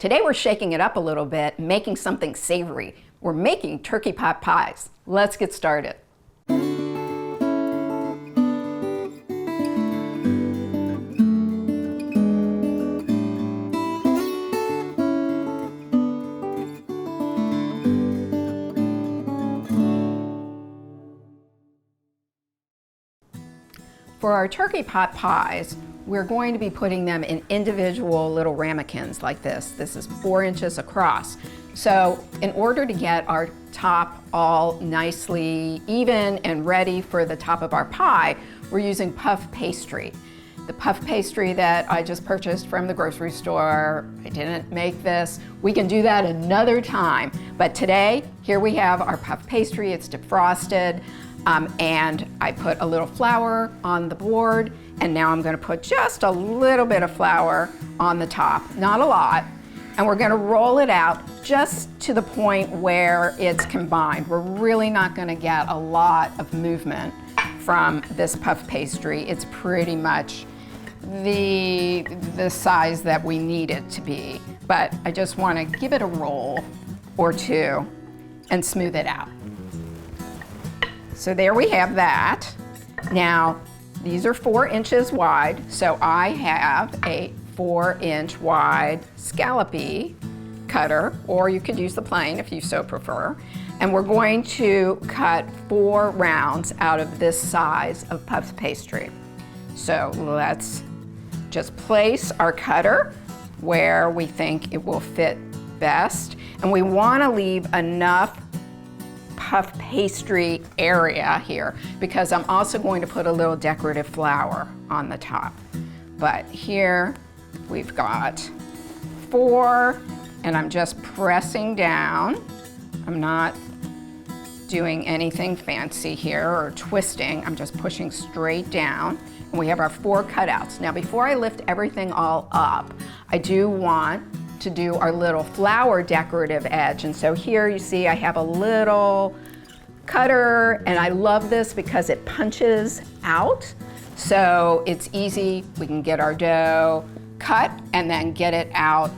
Today we're shaking it up a little bit, making something savory. We're making turkey pot pies. Let's get started. For our turkey pot pies, we're going to be putting them in individual little ramekins like this. This is 4 inches across. So in order to get our top all nicely even and ready for the top of our pie, we're using puff pastry. The puff pastry that I just purchased from the grocery store, I didn't make this. We can do that another time. But today, here we have our puff pastry. It's defrosted. And I put a little flour on the board, and now I'm going to put just a little bit of flour on the top, not a lot, and we're going to roll it out just to the point where it's combined. We're really not going to get a lot of movement from this puff pastry. It's pretty much the size that we need it to be, but I just want to give it a roll or two and smooth it out. So there we have that. Now, these are 4 inches wide, so I have a 4-inch wide scallopy cutter, or you could use the plane if you so prefer. And we're going to cut 4 rounds out of this size of puff pastry. So let's just place our cutter where we think it will fit best. And we want to leave enough puff pastry area here because I'm also going to put a little decorative flower on the top. But here we've got 4, and I'm just pressing down. I'm not doing anything fancy here or twisting. I'm just pushing straight down. And we have our 4 cutouts. Now before I lift everything all up, I do want to do our little flower decorative edge. And so here you see I have a little cutter, and I love this because it punches out. So it's easy. We can get our dough cut and then get it out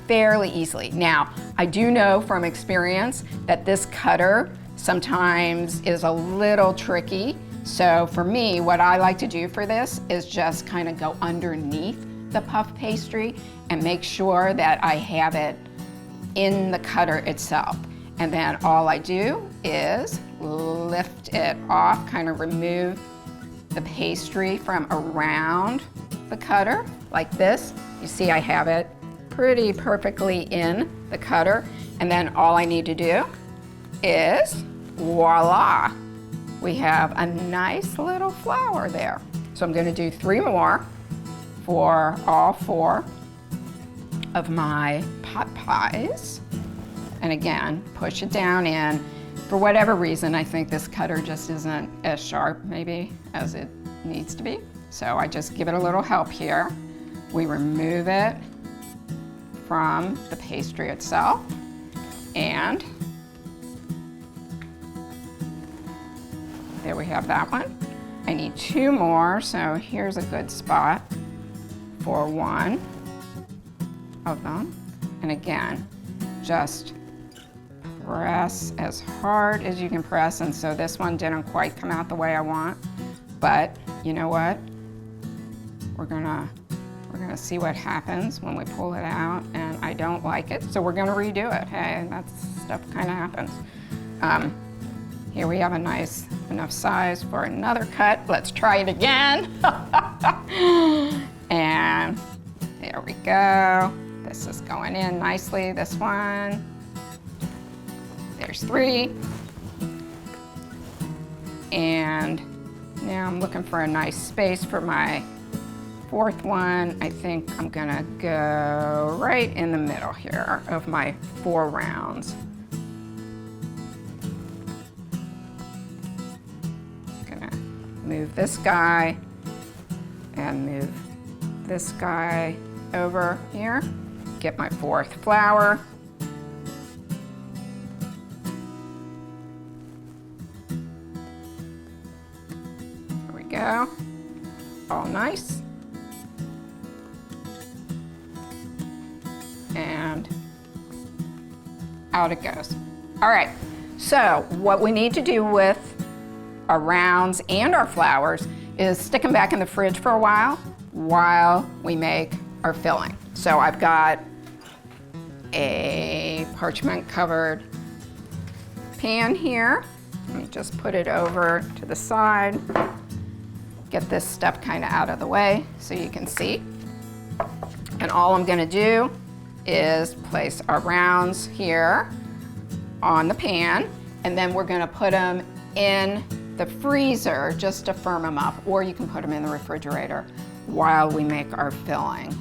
fairly easily. Now, I do know from experience that this cutter sometimes is a little tricky. So for me, what I like to do for this is just kind of go underneath the puff pastry and make sure that I have it in the cutter itself. And then all I do is lift it off, kind of remove the pastry from around the cutter like this. You see I have it pretty perfectly in the cutter. And then all I need to do is voila, we have a nice little flower there. So I'm going to do 3 more for all 4 of my pot pies. And again, push it down in. For whatever reason, I think this cutter just isn't as sharp maybe as it needs to be. So I just give it a little help here. We remove it from the pastry itself, and there we have that one. I need 2 more, so here's a good spot for 1 of them. And again, just press as hard as you can press. And so this one didn't quite come out the way I want, but you know what? We're gonna see what happens when we pull it out, and I don't like it, so we're gonna redo it. Hey, that stuff kind of happens. Here we have a nice enough size for another cut. Let's try it again. And there we go. This is going in nicely, this one. There's 3. And now I'm looking for a nice space for my 4th one. I think I'm gonna go right in the middle here of my 4 rounds. Gonna move this guy and move this guy over here. Get my 4th flower. There we go. All nice. And out it goes. All right, so what we need to do with our rounds and our flowers is stick them back in the fridge for a while we make our filling. So I've got a parchment covered pan here. Let me just put it over to the side. Get this stuff kind of out of the way so you can see. And all I'm gonna do is place our rounds here on the pan, and then we're gonna put them in the freezer just to firm them up, or you can put them in the refrigerator while we make our filling.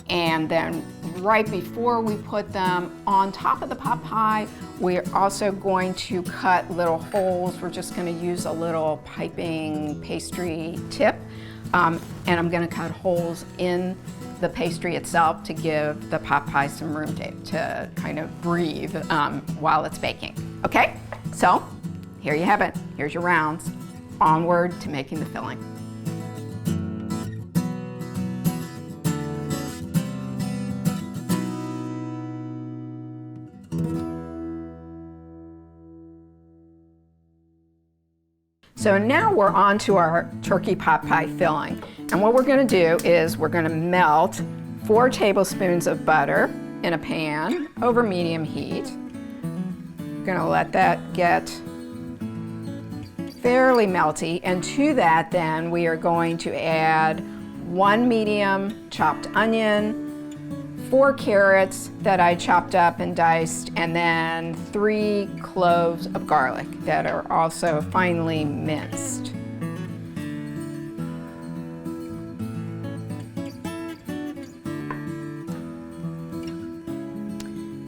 And then right before we put them on top of the pot pie, we're also going to cut little holes. We're just going to use a little piping pastry tip, and I'm going to cut holes in the pastry itself to give the pot pie some room to kind of breathe while it's baking. Okay, so here you have it. Here's your rounds. Onward to making the filling. So now we're on to our turkey pot pie filling. And what we're gonna do is we're gonna melt 4 tablespoons of butter in a pan over medium heat. We're gonna let that get fairly melty. And to that then we are going to add 1 medium chopped onion, 4 carrots that I chopped up and diced, and then 3 cloves of garlic that are also finely minced.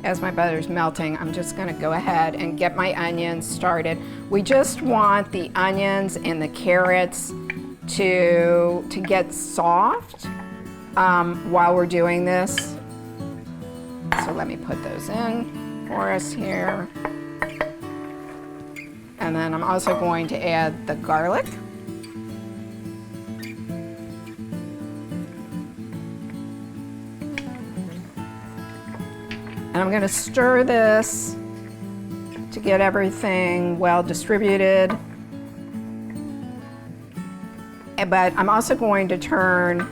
As my butter's melting, I'm just gonna go ahead and get my onions started. We just want the onions and the carrots to get soft while we're doing this. So let me put those in for us here. And then I'm also going to add the garlic. And I'm going to stir this to get everything well distributed. But I'm also going to turn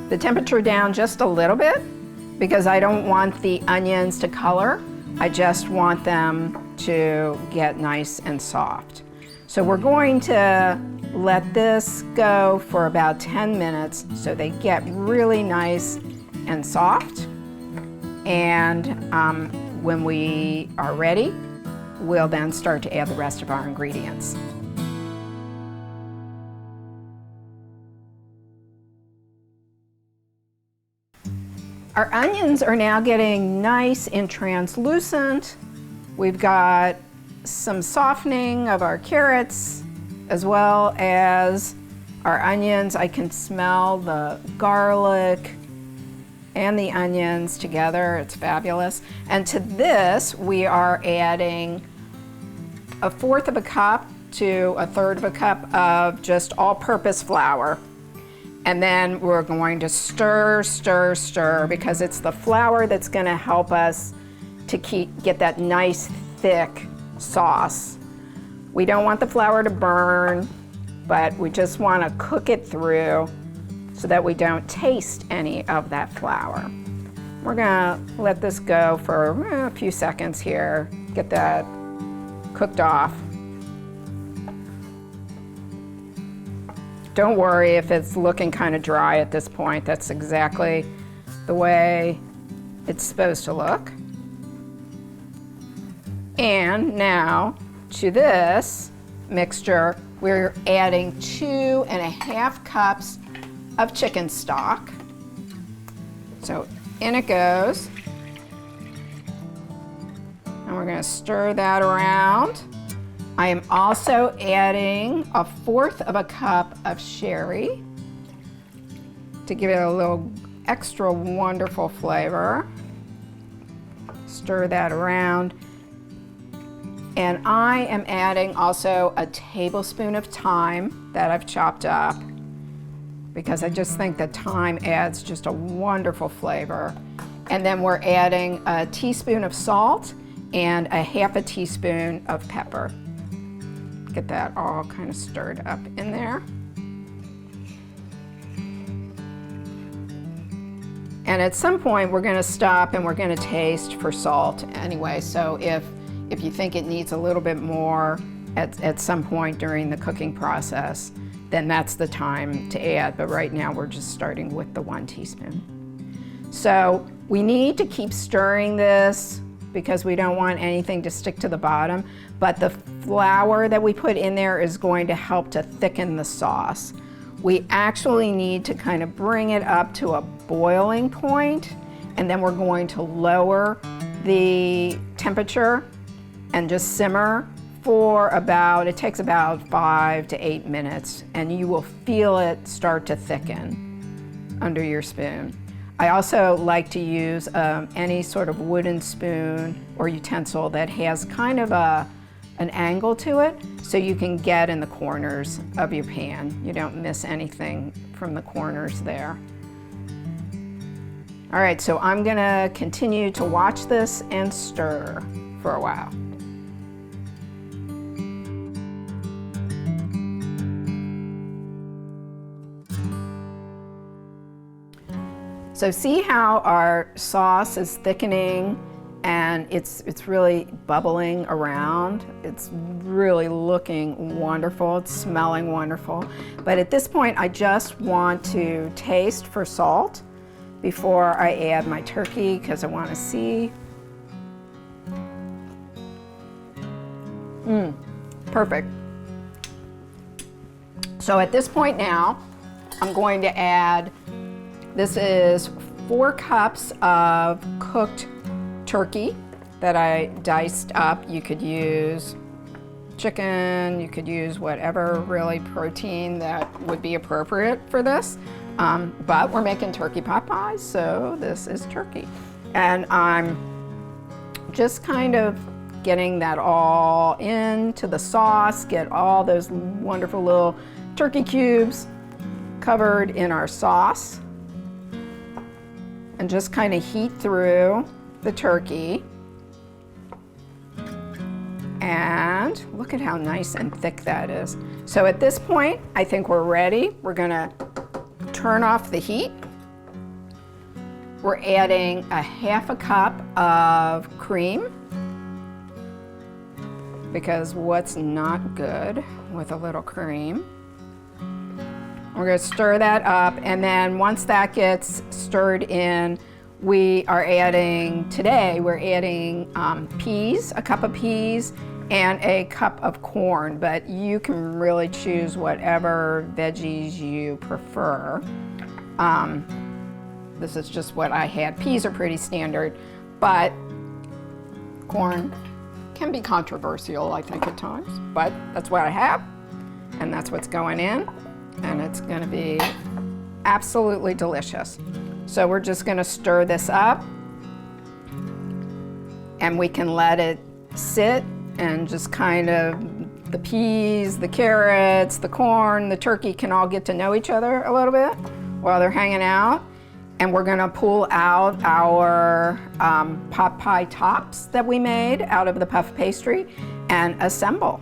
the temperature down just a little bit, because I don't want the onions to color. I just want them to get nice and soft. So we're going to let this go for about 10 minutes so they get really nice and soft. And when we are ready, we'll then start to add the rest of our ingredients. Our onions are now getting nice and translucent. We've got some softening of our carrots as well as our onions. I can smell the garlic and the onions together. It's fabulous. And to this, we are adding 1/4 of a cup to 1/3 of a cup of just all-purpose flour. And then we're going to stir, stir, stir, because it's the flour that's gonna help us to get that nice, thick sauce. We don't want the flour to burn, but we just wanna cook it through so that we don't taste any of that flour. We're gonna let this go for a few seconds here, get that cooked off. Don't worry if it's looking kind of dry at this point. That's exactly the way it's supposed to look. And now to this mixture, we're adding 2.5 cups of chicken stock. So in it goes. And we're gonna stir that around. I am also adding 1/4 of a cup of sherry to give it a little extra wonderful flavor. Stir that around. And I am adding also a tablespoon of thyme that I've chopped up, because I just think that thyme adds just a wonderful flavor. And then we're adding a teaspoon of salt and a half a teaspoon of pepper. Get that all kind of stirred up in there. And at some point we're going to stop and we're going to taste for salt anyway. So if you think it needs a little bit more at some point during the cooking process, then that's the time to add. But right now we're just starting with the 1 teaspoon. So we need to keep stirring this because we don't want anything to stick to the bottom. But the flour that we put in there is going to help to thicken the sauce. We actually need to kind of bring it up to a boiling point, and then we're going to lower the temperature and just simmer for it takes about 5 to 8 minutes, and you will feel it start to thicken under your spoon. I also like to use any sort of wooden spoon or utensil that has kind of an angle to it, so you can get in the corners of your pan. You don't miss anything from the corners there. All right, so I'm gonna continue to watch this and stir for a while. So see how our sauce is thickening and it's really bubbling around. It's really looking wonderful. It's smelling wonderful. But at this point, I just want to taste for salt before I add my turkey because I want to see. Perfect. So at this point now, I'm going to add, this is 4 cups of cooked turkey that I diced up. You could use chicken, you could use whatever really protein that would be appropriate for this. But we're making turkey pot pies, so this is turkey. And I'm just kind of getting that all into the sauce, get all those wonderful little turkey cubes covered in our sauce, and just kind of heat through the turkey. And look at how nice and thick that is. So at this point, I think we're ready. We're gonna turn off the heat. We're adding a half a cup of cream, because what's not good with a little cream? We're gonna stir that up, and then once that gets stirred in, we're adding peas, a cup of peas, and a cup of corn, but you can really choose whatever veggies you prefer. This is just what I had. Peas are pretty standard, but corn can be controversial, I think, at times, but that's what I have, and that's what's going in, and it's gonna be absolutely delicious. So we're just gonna stir this up, and we can let it sit and just kind of, the peas, the carrots, the corn, the turkey can all get to know each other a little bit while they're hanging out. And we're gonna pull out our pot pie tops that we made out of the puff pastry and assemble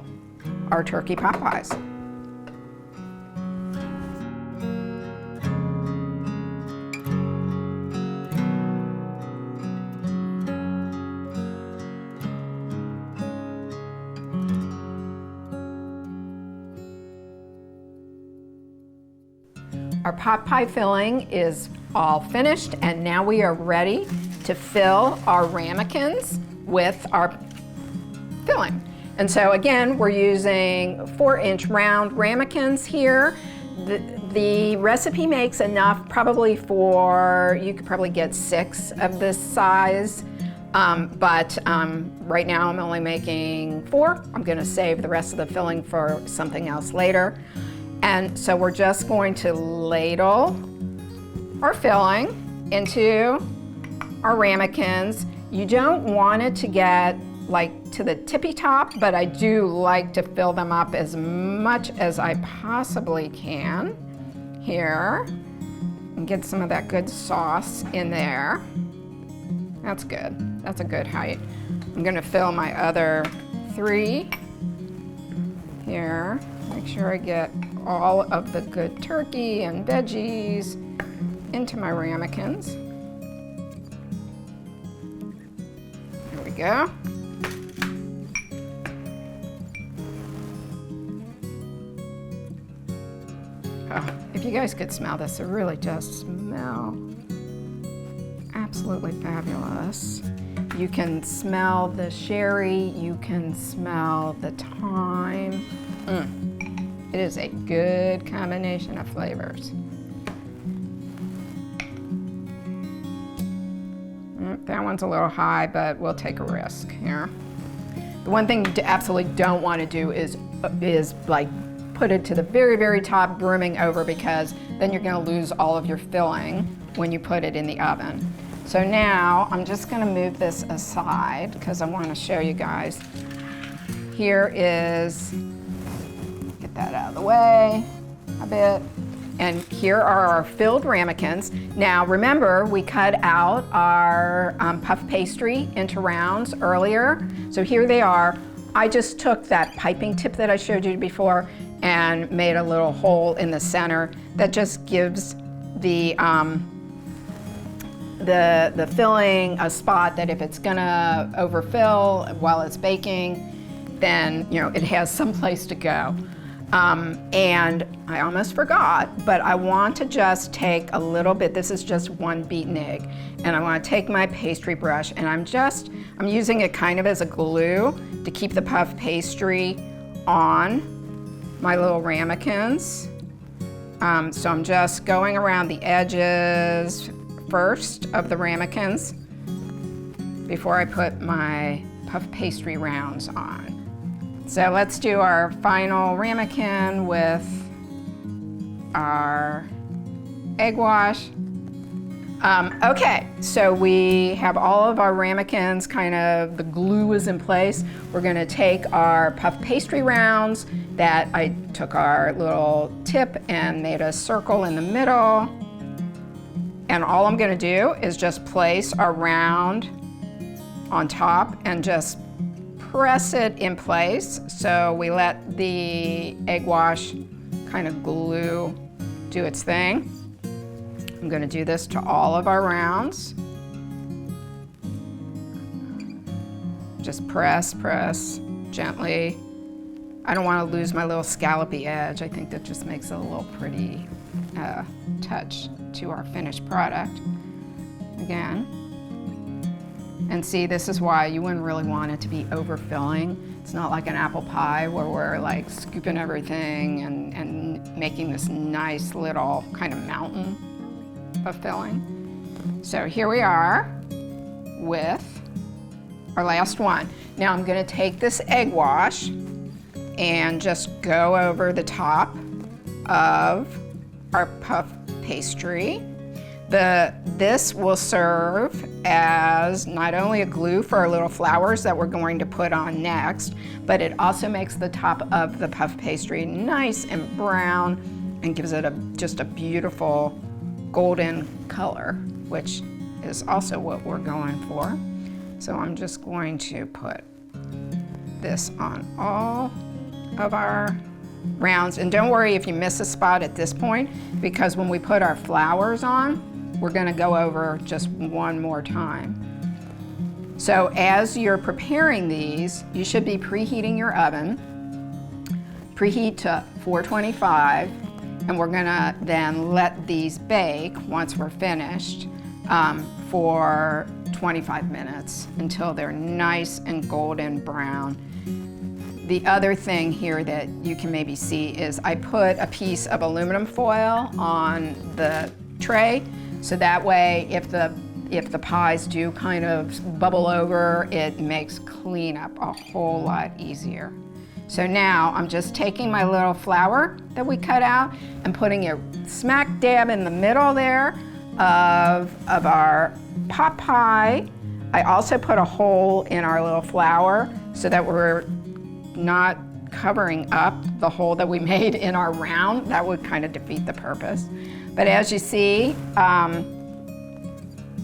our turkey pot pies. Our pot pie filling is all finished, and now we are ready to fill our ramekins with our filling. And so again, we're using 4-inch round ramekins here. The recipe makes enough probably for, you could probably get 6 of this size, but right now I'm only making 4. I'm gonna save the rest of the filling for something else later. And so we're just going to ladle our filling into our ramekins. You don't want it to get like to the tippy top, but I do like to fill them up as much as I possibly can here and get some of that good sauce in there. That's good. That's a good height. I'm gonna fill my other 3 here. Make sure I get all of the good turkey and veggies into my ramekins. There we go. Oh, if you guys could smell this, it really does smell absolutely fabulous. You can smell the sherry, you can smell the thyme. It is a good combination of flavors. That one's a little high, but we'll take a risk here. The one thing you absolutely don't want to do is like put it to the very, very top, brimming over, because then you're going to lose all of your filling when you put it in the oven. So now I'm just going to move this aside because I want to show you guys. Here is, get that out of the way a bit. And here are our filled ramekins. Now remember, we cut out our puff pastry into rounds earlier. So here they are. I just took that piping tip that I showed you before and made a little hole in the center that just gives the filling a spot that if it's gonna overfill while it's baking, then it has some place to go. And I almost forgot, but I want to just take a little bit, this is just 1 beaten egg, and I want to take my pastry brush and I'm using it kind of as a glue to keep the puff pastry on my little ramekins. So I'm just going around the edges first of the ramekins before I put my puff pastry rounds on. So let's do our final ramekin with our egg wash. Okay, so we have all of our ramekins, kind of the glue is in place. We're gonna take our puff pastry rounds that I took our little tip and made a circle in the middle. And all I'm gonna do is just place our round on top and just press it in place. So we let the egg wash kind of glue do its thing. I'm going to do this to all of our rounds. Just press gently. I don't want to lose my little scallopy edge. I think that just makes it a little pretty touch to our finished product. Again. And see, this is why you wouldn't really want it to be overfilling. It's not like an apple pie where we're like scooping everything and making this nice little kind of mountain of filling. So here we are with our last one. Now I'm gonna take this egg wash and just go over the top of our puff pastry. This will serve as not only a glue for our little flowers that we're going to put on next, but it also makes the top of the puff pastry nice and brown and gives it just a beautiful golden color, which is also what we're going for. So I'm just going to put this on all of our rounds. And don't worry if you miss a spot at this point, because when we put our flowers on, we're going to go over just one more time. So as you're preparing these, you should be preheating your oven. Preheat to 425, and we're going to then let these bake once we're finished for 25 minutes until they're nice and golden brown. The other thing here that you can maybe see is I put a piece of aluminum foil on the tray, so that way if the pies do kind of bubble over, it makes cleanup a whole lot easier. So now I'm just taking my little flower that we cut out and putting it smack dab in the middle there of our pot pie. I also put a hole in our little flower so that we're not covering up the hole that we made in our round. That would kind of defeat the purpose. But as you see,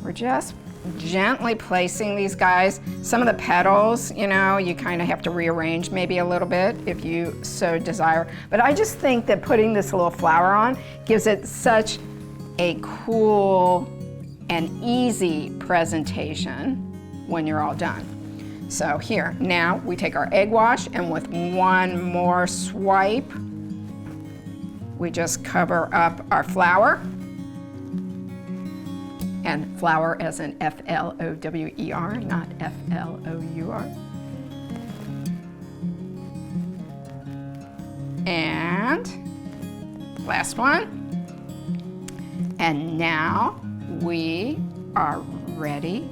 we're just gently placing these guys. Some of the petals, you know, you kind of have to rearrange maybe a little bit if you so desire. But I just think that putting this little flower on gives it such a cool and easy presentation when you're all done. So here, now we take our egg wash, and with one more swipe, we just cover up our flour. And flour as in F-L-O-W-E-R, not F-L-O-U-R. And last one. And now we are ready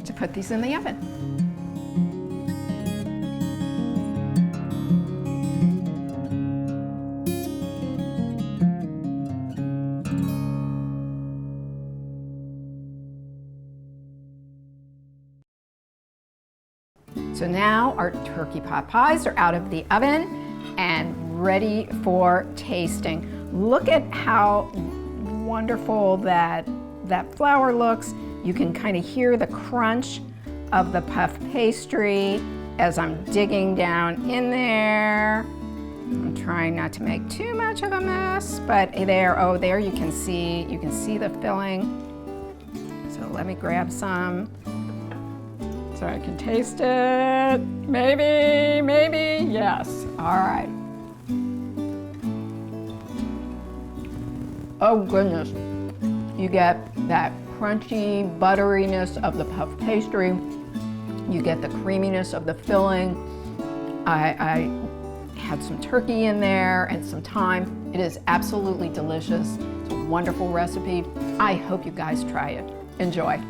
to put these in the oven. So now our turkey pot pies are out of the oven and ready for tasting. Look at how wonderful that flour looks. You can kind of hear the crunch of the puff pastry as I'm digging down in there. I'm trying not to make too much of a mess, but there you can see the filling. So let me grab some so I can taste it. Maybe, yes. All right. Oh goodness. You get that crunchy butteriness of the puff pastry. You get the creaminess of the filling. I had some turkey in there and some thyme. It is absolutely delicious. It's a wonderful recipe. I hope you guys try it. Enjoy.